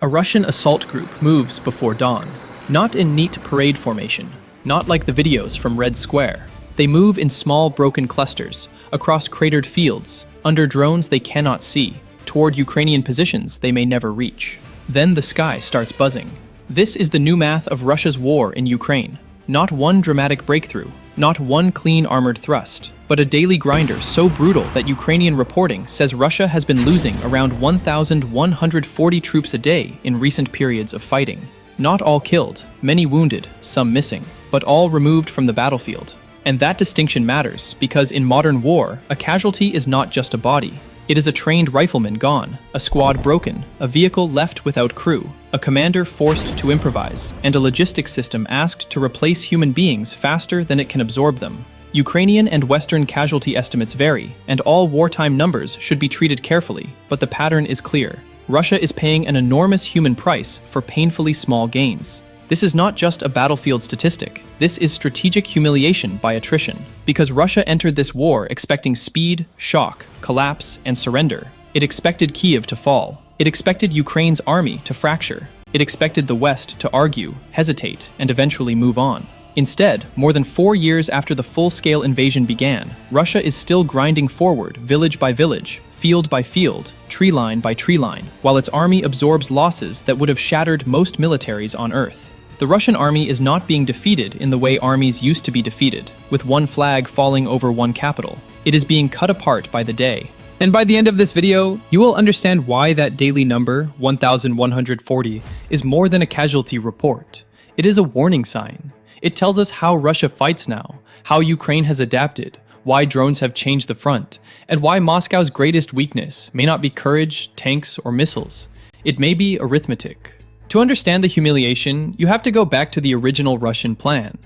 A Russian assault group moves before dawn, not in neat parade formation, not like the videos from Red Square. They move in small broken clusters, across cratered fields, under drones they cannot see, toward Ukrainian positions they may never reach. Then the sky starts buzzing. This is the new math of Russia's war in Ukraine. Not one dramatic breakthrough, not one clean armored thrust, but a daily grinder so brutal that Ukrainian reporting says Russia has been losing around 1,140 troops a day in recent periods of fighting. Not all killed, many wounded, some missing, but all removed from the battlefield. And that distinction matters because in modern war, a casualty is not just a body. It is a trained rifleman gone, a squad broken, a vehicle left without crew, a commander forced to improvise, and a logistics system asked to replace human beings faster than it can absorb them. Ukrainian and Western casualty estimates vary, and all wartime numbers should be treated carefully, but the pattern is clear. Russia is paying an enormous human price for painfully small gains. This is not just a battlefield statistic. This is strategic humiliation by attrition. Because Russia entered this war expecting speed, shock, collapse, and surrender. It expected Kyiv to fall. It expected Ukraine's army to fracture. It expected the West to argue, hesitate, and eventually move on. Instead, more than 4 years after the full-scale invasion began, Russia is still grinding forward, village by village, field by field, tree line by tree line, while its army absorbs losses that would have shattered most militaries on Earth. The Russian army is not being defeated in the way armies used to be defeated, with one flag falling over one capital. It is being cut apart by the day. And by the end of this video, you will understand why that daily number, 1,140, is more than a casualty report. It is a warning sign. It tells us how Russia fights now, how Ukraine has adapted, why drones have changed the front, and why Moscow's greatest weakness may not be courage, tanks, or missiles. It may be arithmetic. To understand the humiliation, you have to go back to the original Russian plan.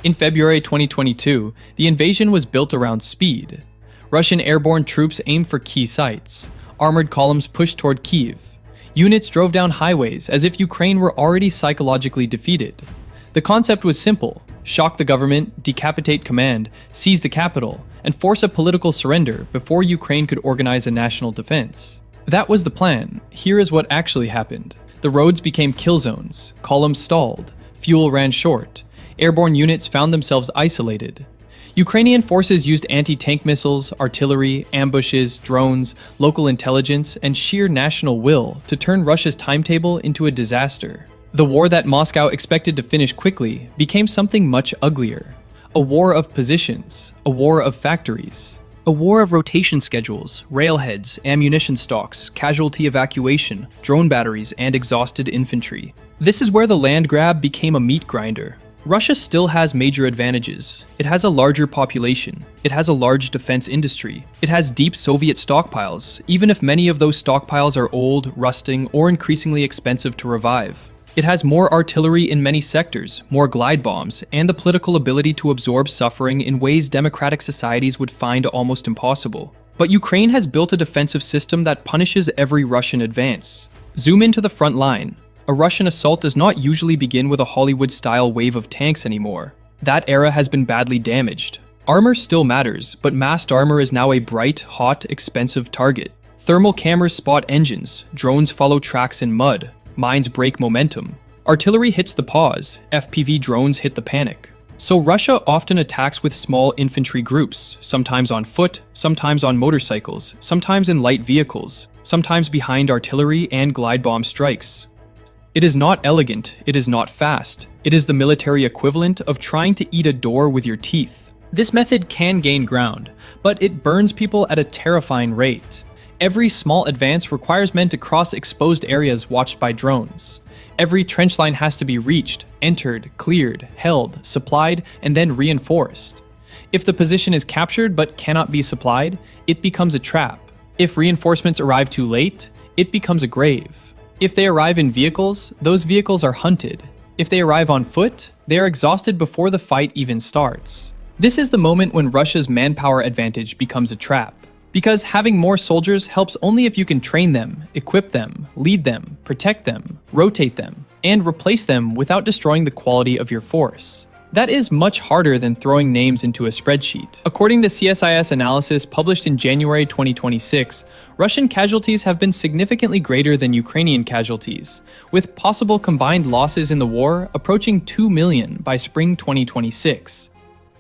In February 2022, the invasion was built around speed. Russian airborne troops aimed for key sites. Armored columns pushed toward Kyiv. Units drove down highways as if Ukraine were already psychologically defeated. The concept was simple: shock the government, decapitate command, seize the capital, and force a political surrender before Ukraine could organize a national defense. That was the plan. Here is what actually happened. The roads became kill zones, columns stalled, fuel ran short, airborne units found themselves isolated. Ukrainian forces used anti-tank missiles, artillery, ambushes, drones, local intelligence, and sheer national will to turn Russia's timetable into a disaster. The war that Moscow expected to finish quickly became something much uglier. A war of positions, a war of factories. A war of rotation schedules, railheads, ammunition stocks, casualty evacuation, drone batteries, and exhausted infantry. This is where the land grab became a meat grinder. Russia still has major advantages. It has a larger population. It has a large defense industry. It has deep Soviet stockpiles, even if many of those stockpiles are old, rusting, or increasingly expensive to revive. It has more artillery in many sectors, more glide bombs, and the political ability to absorb suffering in ways democratic societies would find almost impossible. But Ukraine has built a defensive system that punishes every Russian advance. Zoom into the front line. A Russian assault does not usually begin with a Hollywood-style wave of tanks anymore. That era has been badly damaged. Armor still matters, but massed armor is now a bright, hot, expensive target. Thermal cameras spot engines, drones follow tracks in mud. Mines break momentum. Artillery hits the pause, FPV drones hit the panic. So Russia often attacks with small infantry groups, sometimes on foot, sometimes on motorcycles, sometimes in light vehicles, sometimes behind artillery and glide bomb strikes. It is not elegant, it is not fast. It is the military equivalent of trying to eat a door with your teeth. This method can gain ground, but it burns people at a terrifying rate. Every small advance requires men to cross exposed areas watched by drones. Every trench line has to be reached, entered, cleared, held, supplied, and then reinforced. If the position is captured but cannot be supplied, it becomes a trap. If reinforcements arrive too late, it becomes a grave. If they arrive in vehicles, those vehicles are hunted. If they arrive on foot, they are exhausted before the fight even starts. This is the moment when Russia's manpower advantage becomes a trap. Because having more soldiers helps only if you can train them, equip them, lead them, protect them, rotate them, and replace them without destroying the quality of your force. That is much harder than throwing names into a spreadsheet. According to CSIS analysis published in January 2026, Russian casualties have been significantly greater than Ukrainian casualties, with possible combined losses in the war approaching 2 million by spring 2026.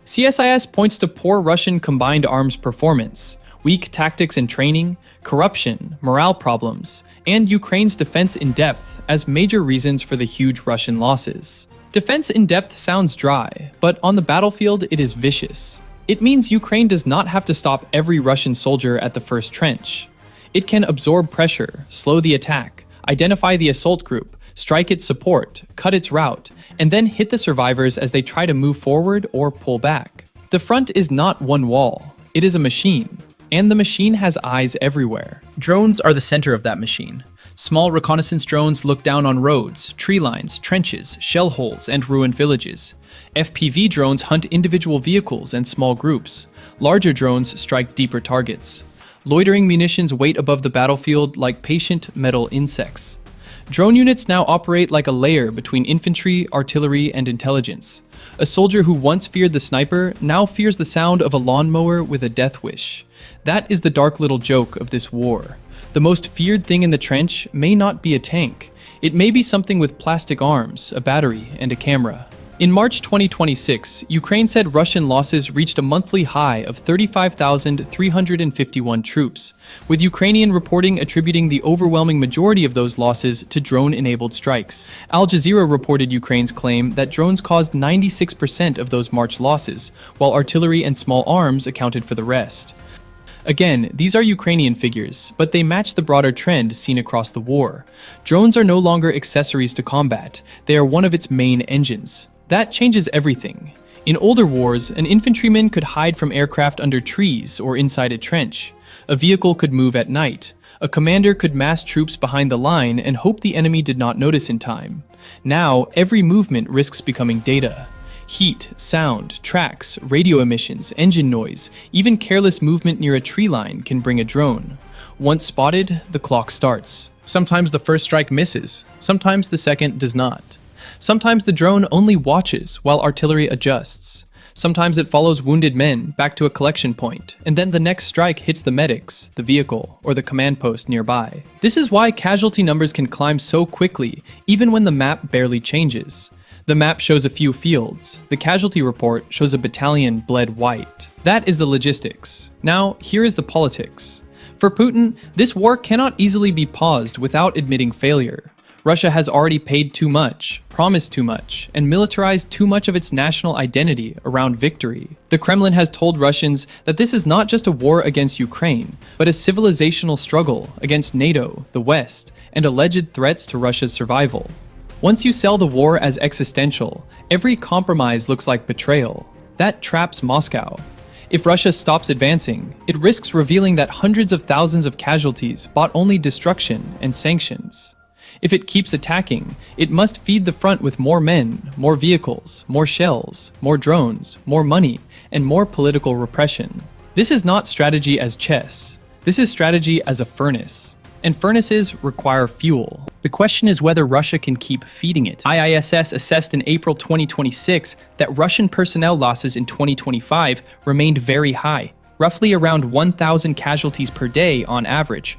CSIS points to poor Russian combined arms performance, weak tactics and training, corruption, morale problems, and Ukraine's defense in depth as major reasons for the huge Russian losses. Defense in depth sounds dry, but on the battlefield it is vicious. It means Ukraine does not have to stop every Russian soldier at the first trench. It can absorb pressure, slow the attack, identify the assault group, strike its support, cut its route, and then hit the survivors as they try to move forward or pull back. The front is not one wall, it is a machine, and the machine has eyes everywhere. Drones are the center of that machine. Small reconnaissance drones look down on roads, tree lines, trenches, shell holes, and ruined villages. FPV drones hunt individual vehicles and small groups. Larger drones strike deeper targets. Loitering munitions wait above the battlefield like patient metal insects. Drone units now operate like a layer between infantry, artillery, and intelligence. A soldier who once feared the sniper now fears the sound of a lawnmower with a death wish. That is the dark little joke of this war. The most feared thing in the trench may not be a tank. It may be something with plastic arms, a battery, and a camera. In March 2026, Ukraine said Russian losses reached a monthly high of 35,351 troops, with Ukrainian reporting attributing the overwhelming majority of those losses to drone-enabled strikes. Al Jazeera reported Ukraine's claim that drones caused 96% of those March losses, while artillery and small arms accounted for the rest. Again, these are Ukrainian figures, but they match the broader trend seen across the war. Drones are no longer accessories to combat, they are one of its main engines. That changes everything. In older wars, an infantryman could hide from aircraft under trees or inside a trench. A vehicle could move at night. A commander could mass troops behind the line and hope the enemy did not notice in time. Now, every movement risks becoming data. Heat, sound, tracks, radio emissions, engine noise, even careless movement near a tree line can bring a drone. Once spotted, the clock starts. Sometimes the first strike misses, sometimes the second does not. Sometimes the drone only watches while artillery adjusts. Sometimes it follows wounded men back to a collection point, and then the next strike hits the medics, the vehicle, or the command post nearby. This is why casualty numbers can climb so quickly, even when the map barely changes. The map shows a few fields. The casualty report shows a battalion bled white. That is the logistics. Now, here is the politics. For Putin, this war cannot easily be paused without admitting failure. Russia has already paid too much, promised too much, and militarized too much of its national identity around victory. The Kremlin has told Russians that this is not just a war against Ukraine, but a civilizational struggle against NATO, the West, and alleged threats to Russia's survival. Once you sell the war as existential, every compromise looks like betrayal. That traps Moscow. If Russia stops advancing, it risks revealing that hundreds of thousands of casualties bought only destruction and sanctions. If it keeps attacking, it must feed the front with more men, more vehicles, more shells, more drones, more money, and more political repression. This is not strategy as chess. This is strategy as a furnace. And furnaces require fuel. The question is whether Russia can keep feeding it. IISS assessed in April 2026 that Russian personnel losses in 2025 remained very high, roughly around 1,000 casualties per day on average,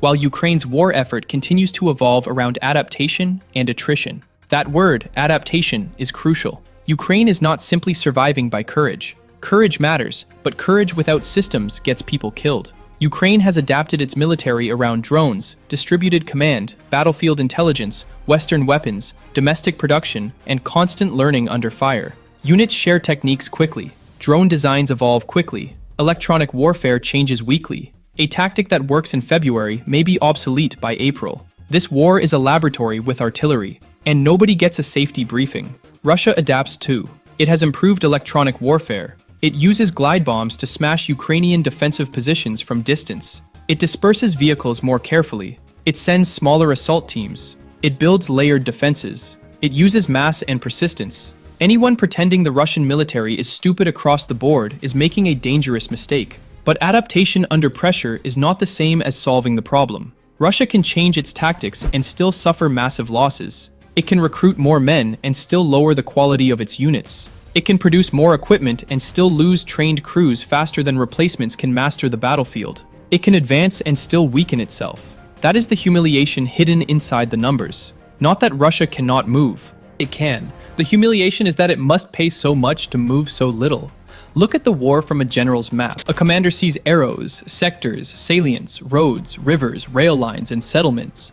while Ukraine's war effort continues to evolve around adaptation and attrition. That word, adaptation, is crucial. Ukraine is not simply surviving by courage. Courage matters, but courage without systems gets people killed. Ukraine has adapted its military around drones, distributed command, battlefield intelligence, Western weapons, domestic production, and constant learning under fire. Units share techniques quickly. Drone designs evolve quickly. Electronic warfare changes weekly. A tactic that works in February may be obsolete by April. This war is a laboratory with artillery, and nobody gets a safety briefing. Russia adapts too. It has improved electronic warfare. It uses glide bombs to smash Ukrainian defensive positions from distance. It disperses vehicles more carefully. It sends smaller assault teams. It builds layered defenses. It uses mass and persistence. Anyone pretending the Russian military is stupid across the board is making a dangerous mistake. But adaptation under pressure is not the same as solving the problem. Russia can change its tactics and still suffer massive losses. It can recruit more men and still lower the quality of its units. It can produce more equipment and still lose trained crews faster than replacements can master the battlefield. It can advance and still weaken itself. That is the humiliation hidden inside the numbers. Not that Russia cannot move. It can. The humiliation is that it must pay so much to move so little. Look at the war from a general's map. A commander sees arrows, sectors, salients, roads, rivers, rail lines, and settlements.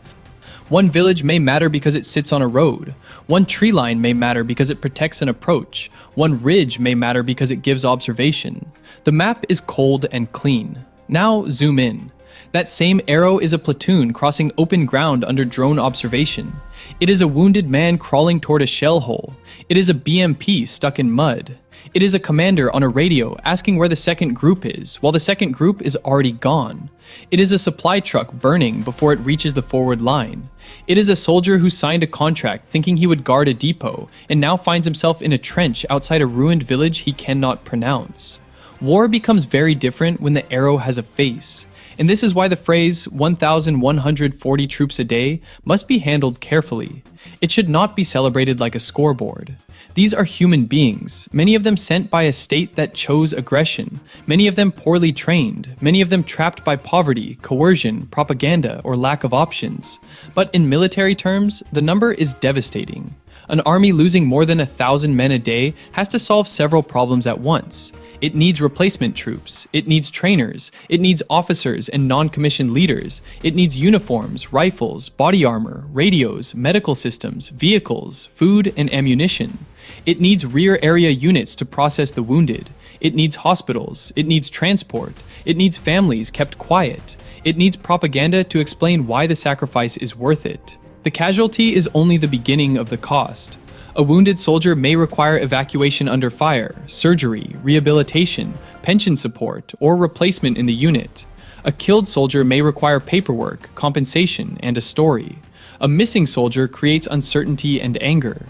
One village may matter because it sits on a road. One tree line may matter because it protects an approach. One ridge may matter because it gives observation. The map is cold and clean. Now zoom in. That same arrow is a platoon crossing open ground under drone observation. It is a wounded man crawling toward a shell hole. It is a BMP stuck in mud. It is a commander on a radio asking where the second group is, while the second group is already gone. It is a supply truck burning before it reaches the forward line. It is a soldier who signed a contract thinking he would guard a depot, and now finds himself in a trench outside a ruined village he cannot pronounce. War becomes very different when the arrow has a face. And this is why the phrase 1,140 troops a day must be handled carefully. It should not be celebrated like a scoreboard. These are human beings, many of them sent by a state that chose aggression, many of them poorly trained, many of them trapped by poverty, coercion, propaganda, or lack of options. But in military terms, the number is devastating. An army losing more than 1,000 men a day has to solve several problems at once. It needs replacement troops, it needs trainers, it needs officers and non-commissioned leaders, it needs uniforms, rifles, body armor, radios, medical systems, vehicles, food, and ammunition. It needs rear area units to process the wounded. It needs hospitals, it needs transport, it needs families kept quiet. It needs propaganda to explain why the sacrifice is worth it. The casualty is only the beginning of the cost. A wounded soldier may require evacuation under fire, surgery, rehabilitation, pension support, or replacement in the unit. A killed soldier may require paperwork, compensation, and a story. A missing soldier creates uncertainty and anger.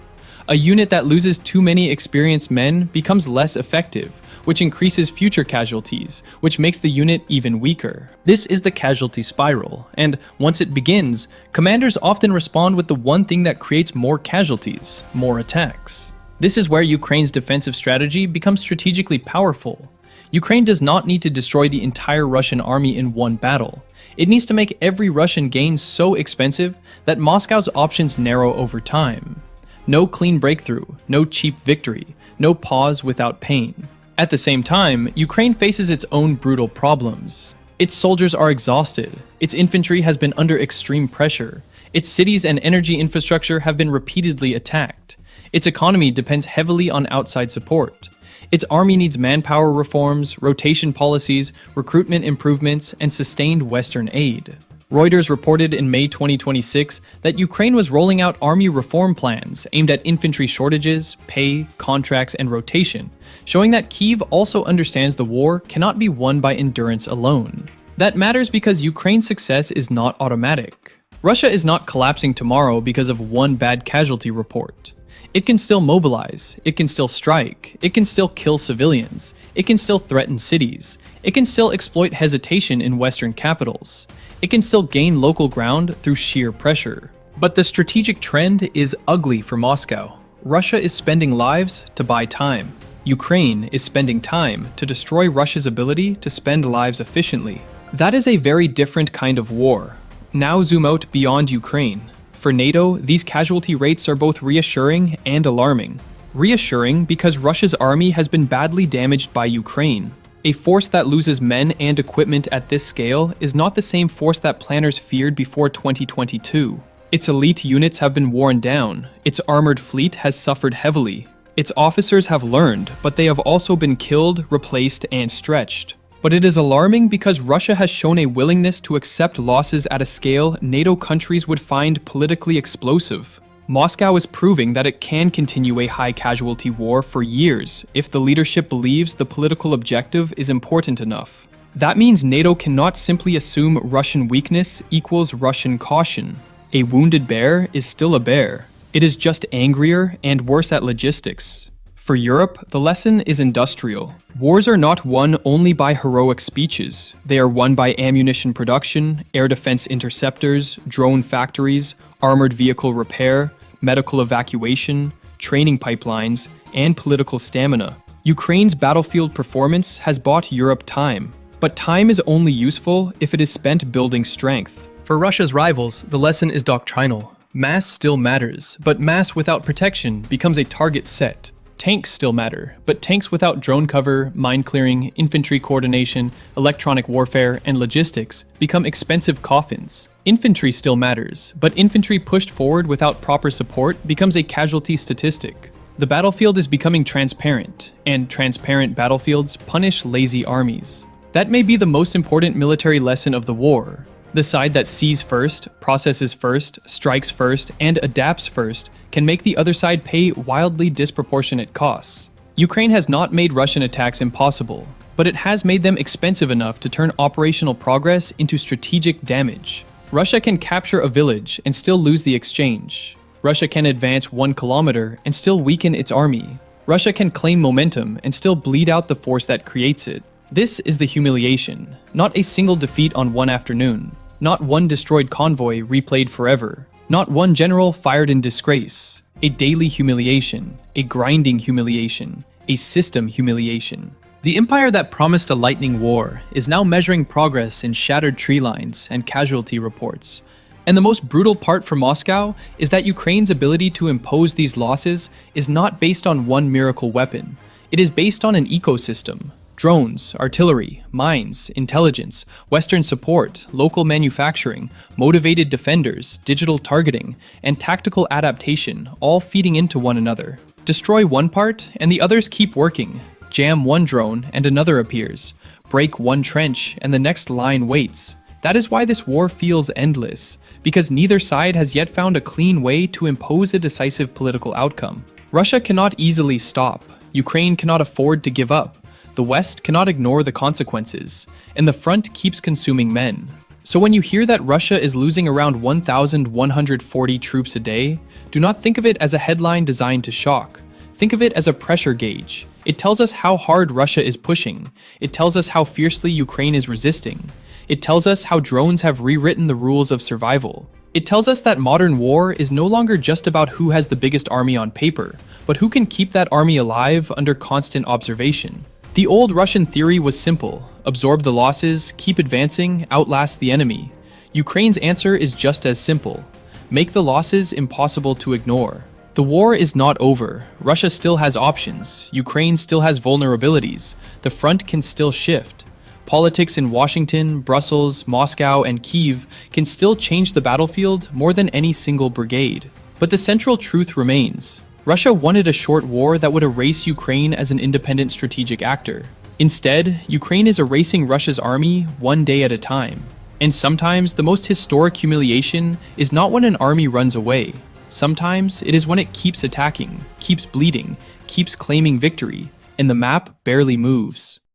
A unit that loses too many experienced men becomes less effective, which increases future casualties, which makes the unit even weaker. This is the casualty spiral, and once it begins, commanders often respond with the one thing that creates more casualties: more attacks. This is where Ukraine's defensive strategy becomes strategically powerful. Ukraine does not need to destroy the entire Russian army in one battle. It needs to make every Russian gain so expensive that Moscow's options narrow over time. No clean breakthrough, no cheap victory, no pause without pain. At the same time, Ukraine faces its own brutal problems. Its soldiers are exhausted, its infantry has been under extreme pressure, its cities and energy infrastructure have been repeatedly attacked, its economy depends heavily on outside support, its army needs manpower reforms, rotation policies, recruitment improvements, and sustained Western aid. Reuters reported in May 2026 that Ukraine was rolling out army reform plans aimed at infantry shortages, pay, contracts, and rotation, showing that Kyiv also understands the war cannot be won by endurance alone. That matters because Ukraine's success is not automatic. Russia is not collapsing tomorrow because of one bad casualty report. It can still mobilize, it can still strike, it can still kill civilians, it can still threaten cities, it can still exploit hesitation in Western capitals. It can still gain local ground through sheer pressure. But the strategic trend is ugly for Moscow. Russia is spending lives to buy time. Ukraine is spending time to destroy Russia's ability to spend lives efficiently. That is a very different kind of war. Now zoom out beyond Ukraine. For NATO, these casualty rates are both reassuring and alarming. Reassuring because Russia's army has been badly damaged by Ukraine. A force that loses men and equipment at this scale is not the same force that planners feared before 2022. Its elite units have been worn down, its armored fleet has suffered heavily. Its officers have learned, but they have also been killed, replaced, and stretched. But it is alarming because Russia has shown a willingness to accept losses at a scale NATO countries would find politically explosive. Moscow is proving that it can continue a high-casualty war for years if the leadership believes the political objective is important enough. That means NATO cannot simply assume Russian weakness equals Russian caution. A wounded bear is still a bear. It is just angrier and worse at logistics. For Europe, the lesson is industrial. Wars are not won only by heroic speeches. They are won by ammunition production, air defense interceptors, drone factories, armored vehicle repair, medical evacuation, training pipelines, and political stamina. Ukraine's battlefield performance has bought Europe time, but time is only useful if it is spent building strength. For Russia's rivals, the lesson is doctrinal. Mass still matters, but mass without protection becomes a target set. Tanks still matter, but tanks without drone cover, mine clearing, infantry coordination, electronic warfare, and logistics become expensive coffins. Infantry still matters, but infantry pushed forward without proper support becomes a casualty statistic. The battlefield is becoming transparent, and transparent battlefields punish lazy armies. That may be the most important military lesson of the war. The side that sees first, processes first, strikes first, and adapts first can make the other side pay wildly disproportionate costs. Ukraine has not made Russian attacks impossible, but it has made them expensive enough to turn operational progress into strategic damage. Russia can capture a village and still lose the exchange. Russia can advance 1 kilometer and still weaken its army. Russia can claim momentum and still bleed out the force that creates it. This is the humiliation, not a single defeat on one afternoon, not one destroyed convoy replayed forever, not one general fired in disgrace. A daily humiliation, a grinding humiliation, a system humiliation. The empire that promised a lightning war is now measuring progress in shattered tree lines and casualty reports. And the most brutal part for Moscow is that Ukraine's ability to impose these losses is not based on one miracle weapon. It is based on an ecosystem. Drones, artillery, mines, intelligence, Western support, local manufacturing, motivated defenders, digital targeting, and tactical adaptation all feeding into one another. Destroy one part, and the others keep working. Jam one drone, and another appears. Break one trench, and the next line waits. That is why this war feels endless, because neither side has yet found a clean way to impose a decisive political outcome. Russia cannot easily stop. Ukraine cannot afford to give up. The West cannot ignore the consequences, and the front keeps consuming men. So when you hear that Russia is losing around 1,140 troops a day, do not think of it as a headline designed to shock. Think of it as a pressure gauge. It tells us how hard Russia is pushing. It tells us how fiercely Ukraine is resisting. It tells us how drones have rewritten the rules of survival. It tells us that modern war is no longer just about who has the biggest army on paper, but who can keep that army alive under constant observation. The old Russian theory was simple: absorb the losses, keep advancing, outlast the enemy. Ukraine's answer is just as simple: make the losses impossible to ignore. The war is not over. Russia still has options. Ukraine still has vulnerabilities. The front can still shift. Politics in Washington, Brussels, Moscow, and Kyiv can still change the battlefield more than any single brigade. But the central truth remains. Russia wanted a short war that would erase Ukraine as an independent strategic actor. Instead, Ukraine is erasing Russia's army one day at a time. And sometimes the most historic humiliation is not when an army runs away. Sometimes it is when it keeps attacking, keeps bleeding, keeps claiming victory, and the map barely moves.